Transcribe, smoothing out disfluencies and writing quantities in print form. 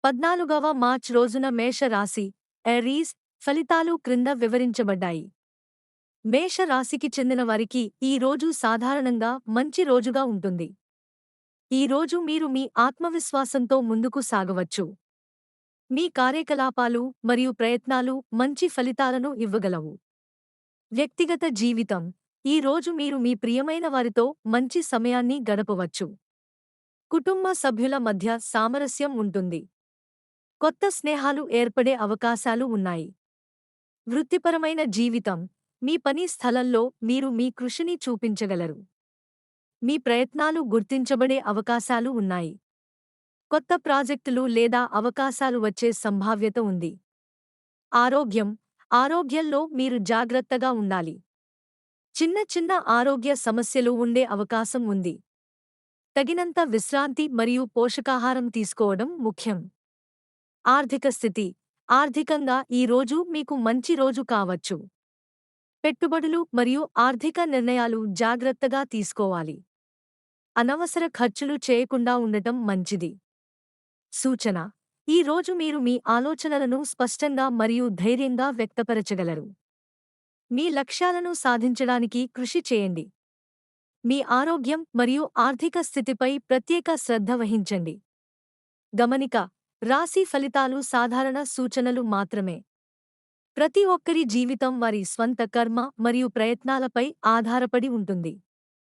14వ March రోజున మేష రాశి ఏరీస్ ఫలితాలు క్రింద వివరించబడ్డాయి. మేష రాశికి చెందిన వారికి ఈ రోజు సాధారణంగా మంచి రోజుగా ఉంటుంది. ఈ రోజు మీరు మీ ఆత్మవిశ్వాసంతో ముందుకు సాగవచ్చు. మీ కార్యకలాపాలు మరియు ప్రయత్నాలు మంచి ఫలితాలను ఇవ్వగలవు. వ్యక్తిగత జీవితం ఈ రోజు మీరు మీ ప్రియమైన వారితో మంచి సమయాన్ని గడపవచ్చు. కుటుంబ సభ్యుల మధ్య సామరస్యం ఉంటుంది. కొత్త స్నేహాలు ఏర్పడే అవకాశాలు ఉన్నాయి. వృత్తిపరమైన జీవితం మీ పని స్థలంలో మీరు మీ కృషిని చూపించగలరు. మీ ప్రయత్నాలు గుర్తించబడే అవకాశాలు ఉన్నాయి. కొత్త ప్రాజెక్టులు లేదా అవకాశాలు వచ్చే సంభావ్యత ఉంది. ఆరోగ్యంలో మీరు జాగ్రత్తగా ఉండాలి. చిన్న చిన్న ఆరోగ్య సమస్యలు ఉండే అవకాశం ఉంది. తగినంత విశ్రాంతి మరియు పోషకాహారం తీసుకోవడం ముఖ్యం. ఆర్థిక స్థితి ఆర్థికంగా ఈ రోజు మీకు మంచి రోజు కావచ్చు. పెట్టుబడులు మరియు ఆర్థిక నిర్ణయాలు జాగ్రత్తగా తీసుకోవాలి. అనవసర ఖర్చులు చేయకుండా ఉండటం మంచిది. సూచన: ఈ రోజు మీరు మీ ఆలోచనలను స్పష్టంగా మరియు ధైర్యంగా వ్యక్తపరచగలరు. మీ లక్ష్యాలను సాధించడానికి కృషి చేయండి. మీ ఆరోగ్యం మరియు ఆర్థిక స్థితిపై ప్రత్యేక శ్రద్ధ వహించండి. గమనిక: రాశి ఫలితాలు సాధారణ సూచనలు మాత్రమే. ప్రతి ఒక్కరి జీవితం వారి స్వంత కర్మ మరియు ప్రయత్నాలపై ఆధారపడి ఉంటుంది.